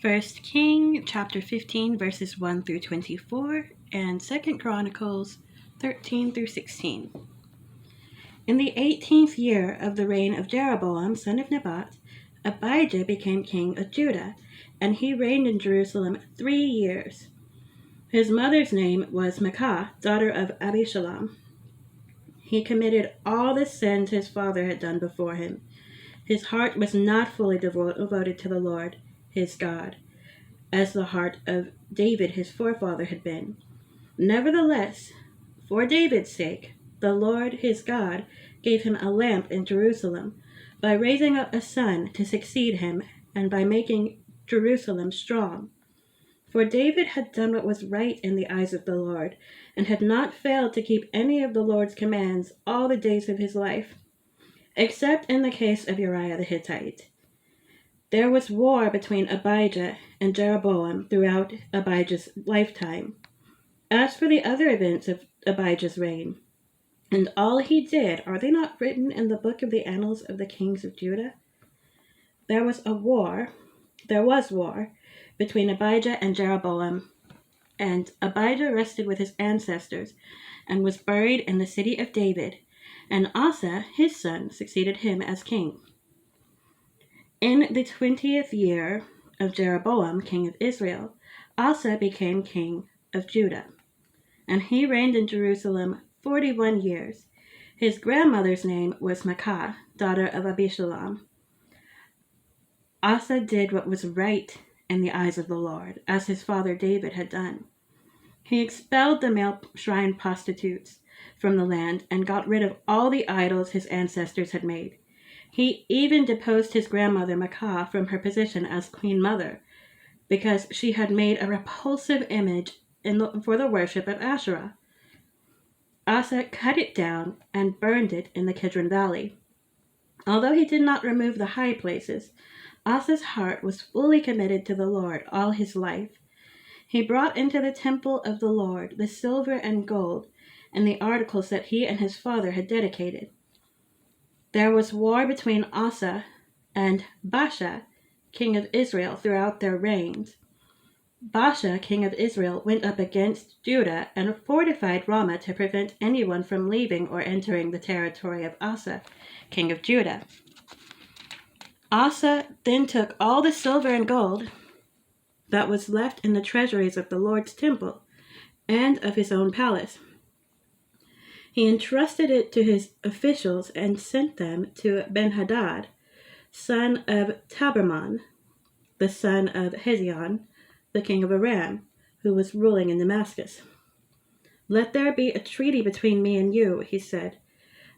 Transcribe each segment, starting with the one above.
First King chapter 15 verses 1 through 24 and Second Chronicles 13 through 16. In the 18th year of the reign of Jeroboam son of Nebat, Abijah became king of Judah, and he reigned in Jerusalem 3 years. His mother's name was Maacah, daughter of Abishalom. He committed all the sins his father had done before him. His heart was not fully devoted to the Lord, his God, as the heart of David his forefather had been. Nevertheless, for David's sake, the Lord his God gave him a lamp in Jerusalem, by raising up a son to succeed him, and by making Jerusalem strong. For David had done what was right in the eyes of the Lord, and had not failed to keep any of the Lord's commands all the days of his life, except in the case of Uriah the Hittite. There was war between Abijah and Jeroboam throughout Abijah's lifetime. As for the other events of Abijah's reign, and all he did, are they not written in the book of the annals of the kings of Judah? There was war between Abijah and Jeroboam, and Abijah rested with his ancestors and was buried in the city of David, and Asa, his son, succeeded him as king. In the 20th year of Jeroboam, king of Israel, Asa became king of Judah, and he reigned in Jerusalem 41 years. His grandmother's name was Maacah, daughter of Abishalom. Asa did what was right in the eyes of the Lord, as his father David had done. He expelled the male shrine prostitutes from the land and got rid of all the idols his ancestors had made. He even deposed his grandmother Maacah from her position as queen mother, because she had made a repulsive image for the worship of Asherah. Asa cut it down and burned it in the Kidron Valley. Although he did not remove the high places, Asa's heart was fully committed to the Lord all his life. He brought into the temple of the Lord the silver and gold and the articles that he and his father had dedicated. There was war between Asa and Baasha, king of Israel, throughout their reigns. Baasha, king of Israel, went up against Judah and fortified Ramah to prevent anyone from leaving or entering the territory of Asa, king of Judah. Asa then took all the silver and gold that was left in the treasuries of the Lord's temple and of his own palace. He entrusted it to his officials and sent them to Ben-Hadad, son of Tabermon, the son of Hezion, the king of Aram, who was ruling in Damascus. "Let there be a treaty between me and you," he said,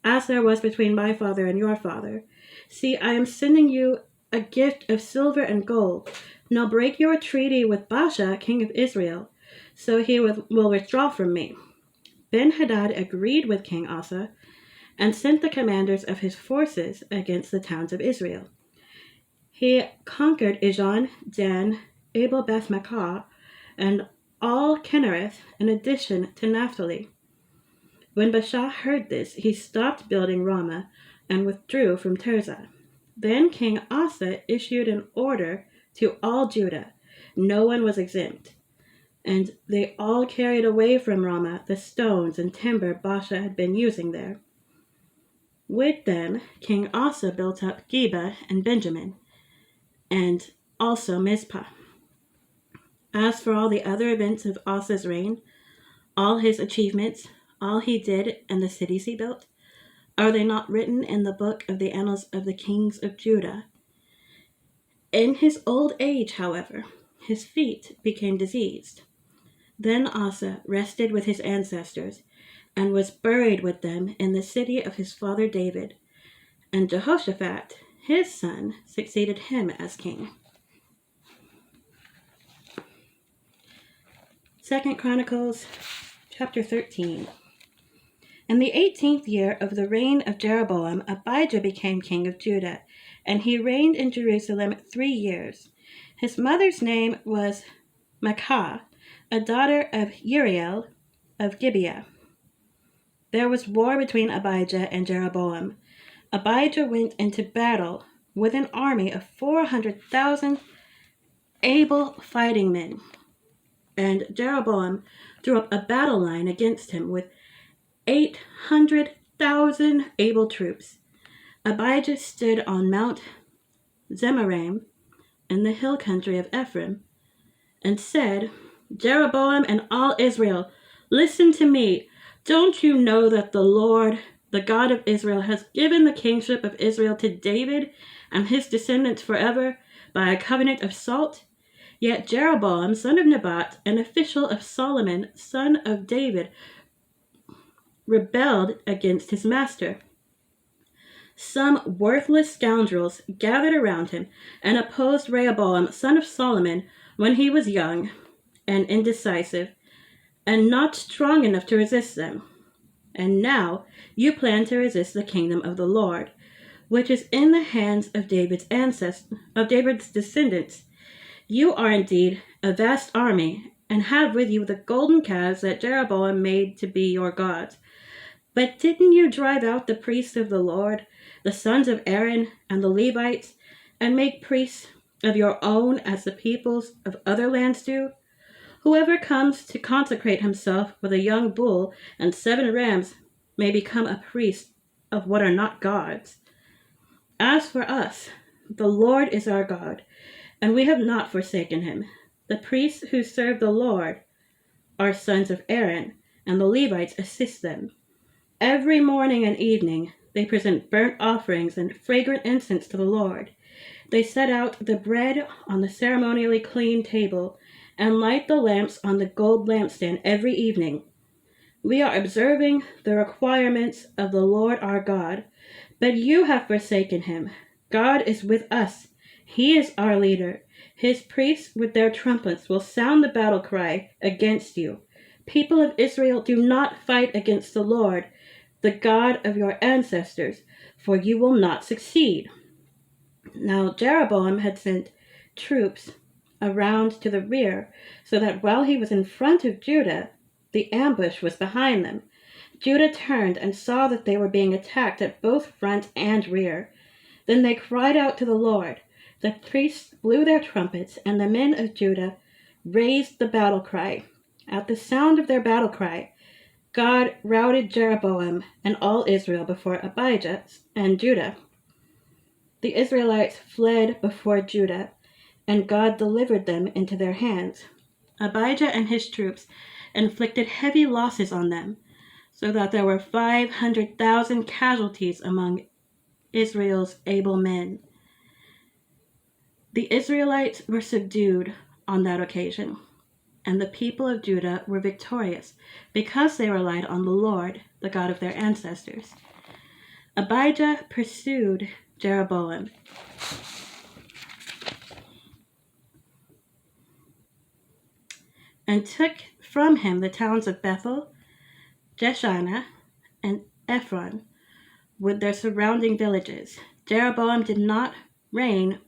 "as there was between my father and your father. See, I am sending you a gift of silver and gold. Now break your treaty with Baasha, king of Israel, so he will withdraw from me." Ben-Hadad agreed with King Asa and sent the commanders of his forces against the towns of Israel. He conquered Ijon, Dan, Abel-Beth-Maacah, and all Kinnereth, in addition to Naphtali. When Baasha heard this, he stopped building Ramah and withdrew from Tirzah. Then King Asa issued an order to all Judah. No one was exempt, and they all carried away from Ramah the stones and timber Baasha had been using there. With them, King Asa built up Geba and Benjamin, and also Mizpah. As for all the other events of Asa's reign, all his achievements, all he did, and the cities he built, are they not written in the book of the annals of the kings of Judah? In his old age, however, his feet became diseased. Then Asa rested with his ancestors and was buried with them in the city of his father David, and Jehoshaphat, his son, succeeded him as king. 2 Chronicles chapter 13. In the 18th year of the reign of Jeroboam, Abijah became king of Judah, and he reigned in Jerusalem 3 years. His mother's name was Maacah, a daughter of Uriel of Gibeah. There was war between Abijah and Jeroboam. Abijah went into battle with an army of 400,000 able fighting men. And Jeroboam drew up a battle line against him with 800,000 able troops. Abijah stood on Mount Zemaraim in the hill country of Ephraim and said, Jeroboam and all Israel, listen to me. Don't you know that the Lord, the God of Israel, has given the kingship of Israel to David and his descendants forever by a covenant of salt? Yet Jeroboam, son of Nebat, an official of Solomon, son of David, rebelled against his master. Some worthless scoundrels gathered around him and opposed Rehoboam, son of Solomon, when he was young and indecisive, and not strong enough to resist them. And now you plan to resist the kingdom of the Lord, which is in the hands of David's descendants. You are indeed a vast army, and have with you the golden calves that Jeroboam made to be your gods. But didn't you drive out the priests of the Lord, the sons of Aaron and the Levites, and make priests of your own as the peoples of other lands do? Whoever comes to consecrate himself with a young bull and 7 rams may become a priest of what are not gods. As for us, the Lord is our God, and we have not forsaken him. The priests who serve the Lord are sons of Aaron, and the Levites assist them. Every morning and evening they present burnt offerings and fragrant incense to the Lord. They set out the bread on the ceremonially clean table and light the lamps on the gold lampstand every evening. We are observing the requirements of the Lord our God, but you have forsaken him. God is with us. He is our leader. His priests with their trumpets will sound the battle cry against you. People of Israel, do not fight against the Lord, the God of your ancestors, for you will not succeed. Now Jeroboam had sent troops around to the rear, so that while he was in front of Judah, the ambush was behind them. Judah turned and saw that they were being attacked at both front and rear. Then they cried out to the Lord. The priests blew their trumpets, and the men of Judah raised the battle cry. At the sound of their battle cry, God routed Jeroboam and all Israel before Abijah and Judah. The Israelites fled before Judah, and God delivered them into their hands. Abijah and his troops inflicted heavy losses on them, so that there were 500,000 casualties among Israel's able men. The Israelites were subdued on that occasion, and the people of Judah were victorious because they relied on the Lord, the God of their ancestors. Abijah pursued Jeroboam and took from him the towns of Bethel, Jeshanah, and Ephron, with their surrounding villages. Jeroboam did not regain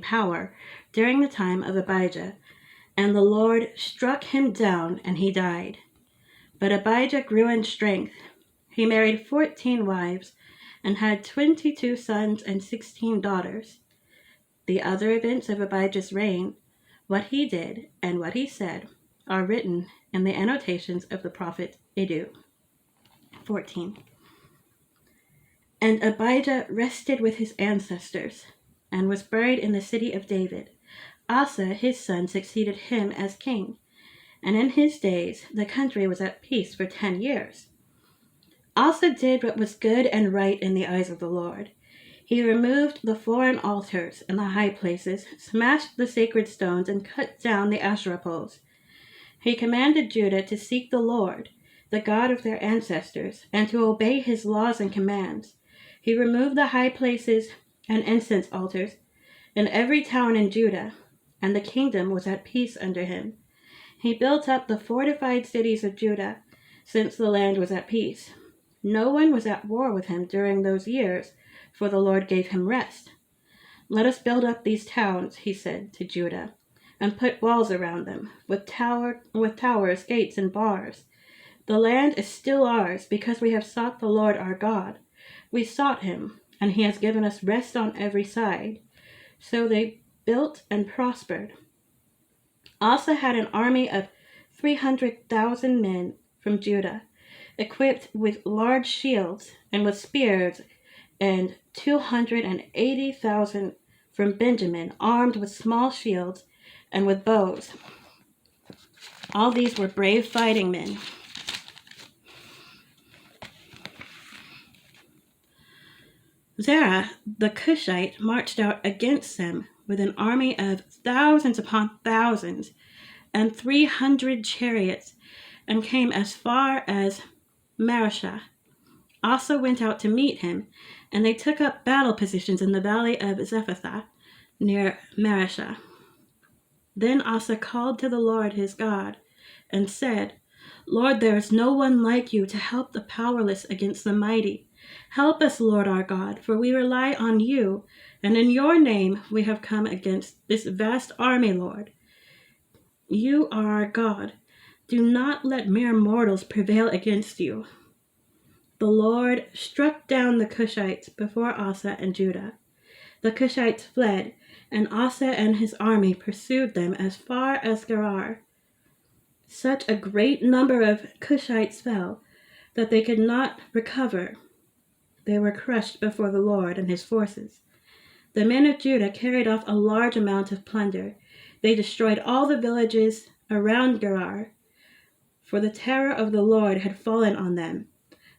power during the time of Abijah, and the Lord struck him down, and he died. But Abijah grew in strength. He married 14 wives and had 22 sons and 16 daughters. The other events of Abijah's reign, what he did and what he said, are written in the annotations of the prophet Iddo. 14. And Abijah rested with his ancestors and was buried in the city of David. Asa, his son, succeeded him as king, and in his days the country was at peace for 10 years. Asa did what was good and right in the eyes of the Lord. He removed the foreign altars and the high places, smashed the sacred stones, and cut down the Asherah poles. He commanded Judah to seek the Lord, the God of their ancestors, and to obey his laws and commands. He removed the high places and incense altars in every town in Judah, and the kingdom was at peace under him. He built up the fortified cities of Judah, since the land was at peace. No one was at war with him during those years, for the Lord gave him rest. Let us build up these towns, he said to Judah, and put walls around them, with towers, gates, and bars. The land is still ours, because we have sought the Lord our God. We sought him, and he has given us rest on every side. So they built and prospered. Asa had an army of 300,000 men from Judah, equipped with large shields and with spears, and 280,000 from Benjamin, armed with small shields and with bows. All these were brave fighting men. Zerah the Cushite marched out against them with an army of thousands upon thousands and 300 chariots, and came as far as Mareshah. Asa went out to meet him, and they took up battle positions in the valley of Zephathah near Mareshah. Then Asa called to the Lord his God and said, Lord, there is no one like you to help the powerless against the mighty. Help us, Lord our God, for we rely on you, and in your name we have come against this vast army, Lord. You are our God. Do not let mere mortals prevail against you. The Lord struck down the Cushites before Asa and Judah. The Cushites fled, and Asa and his army pursued them as far as Gerar. Such a great number of Cushites fell that they could not recover. They were crushed before the Lord and his forces. The men of Judah carried off a large amount of plunder. They destroyed all the villages around Gerar, for the terror of the Lord had fallen on them.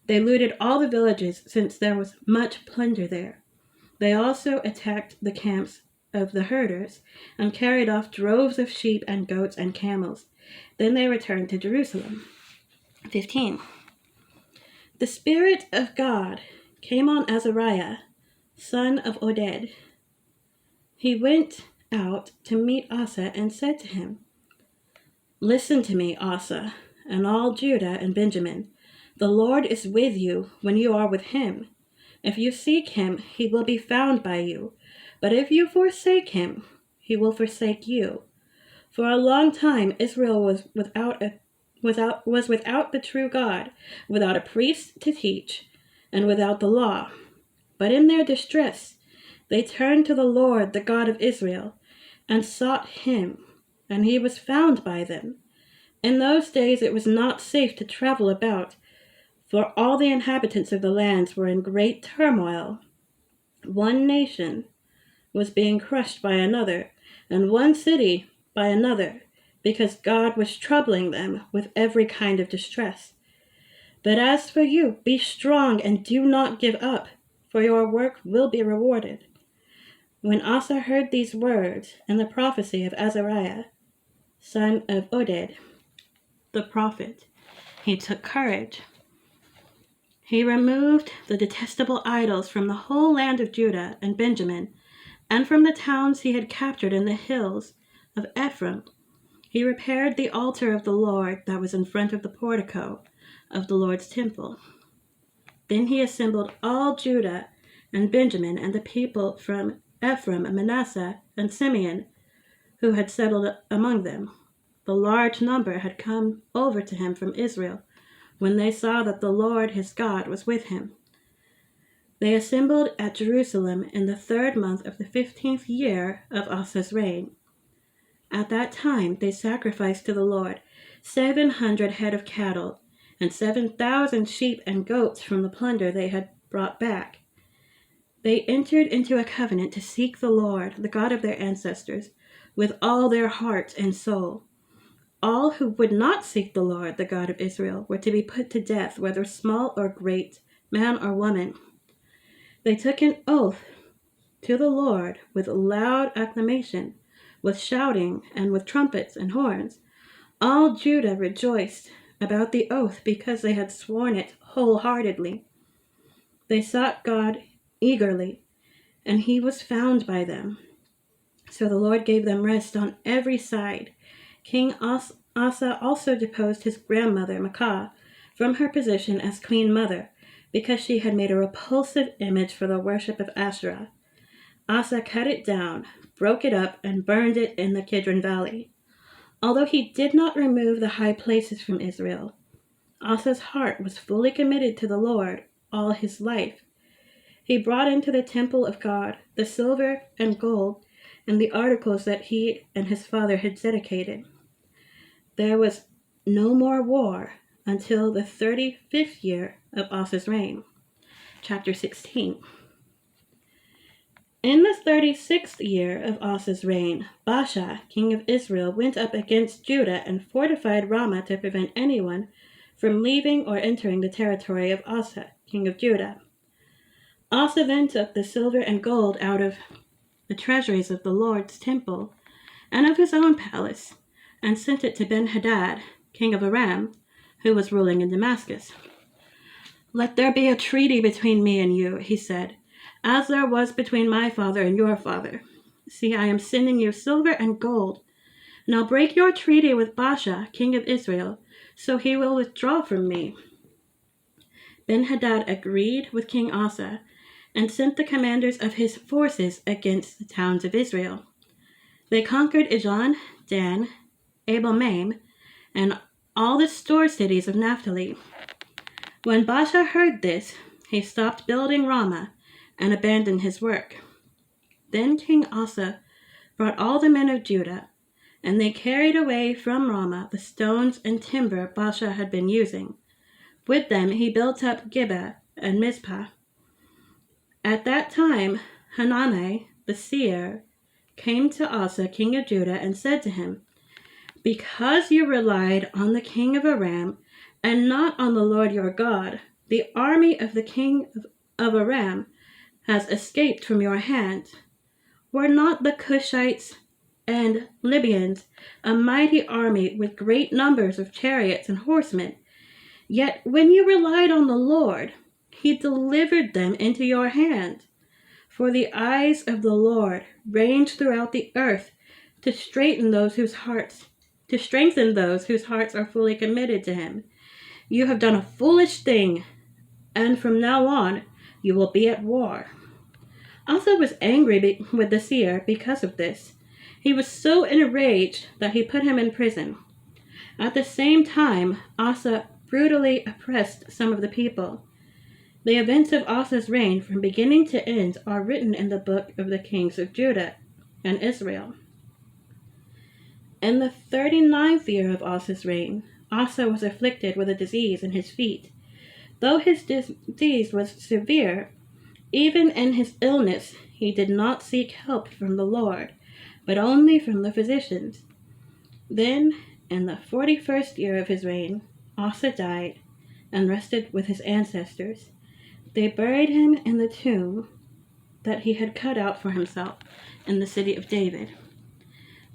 They looted all the villages, since there was much plunder there. They also attacked the camps of the herders and carried off droves of sheep and goats and camels. Then they returned to Jerusalem. 15. The Spirit of God came on Azariah, son of Oded. He went out to meet Asa and said to him, Listen to me, Asa, and all Judah and Benjamin. The Lord is with you when you are with him. If you seek him, he will be found by you. But if you forsake him, he will forsake you. For a long time Israel was without the true God, without a priest to teach, and without the law. But in their distress they turned to the Lord, the God of Israel, and sought him, and he was found by them. In those days it was not safe to travel about, for all the inhabitants of the lands were in great turmoil. One nation was being crushed by another, and one city by another, because God was troubling them with every kind of distress. But as for you, be strong and do not give up, for your work will be rewarded. When Asa heard these words and the prophecy of Azariah, son of Oded, the prophet, he took courage. He removed the detestable idols from the whole land of Judah and Benjamin, and from the towns he had captured in the hills of Ephraim. He repaired the altar of the Lord that was in front of the portico of the Lord's temple. Then he assembled all Judah and Benjamin and the people from Ephraim and Manasseh and Simeon, who had settled among them. The large number had come over to him from Israel, when they saw that the Lord his God was with him. They assembled at Jerusalem in the 3rd month of the 15th year of Asa's reign. At that time they sacrificed to the Lord 700 head of cattle and 7,000 sheep and goats from the plunder they had brought back. They entered into a covenant to seek the Lord, the God of their ancestors, with all their heart and soul. All who would not seek the Lord, the God of Israel, were to be put to death, whether small or great, man or woman. They took an oath to the Lord with loud acclamation, with shouting, and with trumpets and horns. All Judah rejoiced about the oath because they had sworn it wholeheartedly. They sought God eagerly, and he was found by them. So the Lord gave them rest on every side. King Asa also deposed his grandmother, Maacah, from her position as queen mother, because she had made a repulsive image for the worship of Asherah. Asa cut it down, broke it up, and burned it in the Kidron Valley. Although he did not remove the high places from Israel, Asa's heart was fully committed to the Lord all his life. He brought into the temple of God the silver and gold and the articles that he and his father had dedicated. There was no more war until the 35th year of Asa's reign. Chapter 16. In the 36th year of Asa's reign, Baasha, king of Israel, went up against Judah and fortified Ramah to prevent anyone from leaving or entering the territory of Asa, king of Judah. Asa then took the silver and gold out of the treasuries of the Lord's temple and of his own palace, and sent it to Ben-Hadad, king of Aram, who was ruling in Damascus. "Let there be a treaty between me and you," he said, "as there was between my father and your father. See, I am sending you silver and gold. Now break your treaty with Baasha, king of Israel, so he will withdraw from me." Ben-Hadad agreed with King Asa and sent the commanders of his forces against the towns of Israel. They conquered Ijon, Dan, Abel-Maim, and all the store cities of Naphtali. When Baasha heard this, he stopped building Ramah and abandoned his work. Then King Asa brought all the men of Judah, and they carried away from Ramah the stones and timber Baasha had been using. With them he built up Gibeah and Mizpah. At that time Hanani the seer came to Asa, king of Judah, and said to him, "Because you relied on the king of Aram and not on the Lord your God, the army of the king of Aram has escaped from your hand. Were not the Cushites and Libyans a mighty army with great numbers of chariots and horsemen? Yet when you relied on the Lord, he delivered them into your hand. For the eyes of the Lord range throughout the earth to strengthen those whose hearts are fully committed to him. You have done a foolish thing, and from now on you will be at war." Asa was angry with the seer because of this. He was so enraged that he put him in prison. At the same time, Asa brutally oppressed some of the people. The events of Asa's reign from beginning to end are written in the book of the kings of Judah and Israel. In the 39th year of Asa's reign, Asa was afflicted with a disease in his feet. Though his disease was severe, even in his illness he did not seek help from the Lord, but only from the physicians. Then, in the 41st year of his reign, Asa died and rested with his ancestors. They buried him in the tomb that he had cut out for himself in the city of David.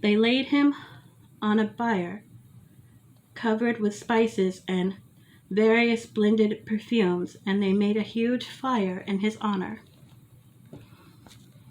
They laid him on a bier covered with spices and various blended perfumes, and they made a huge fire in his honor.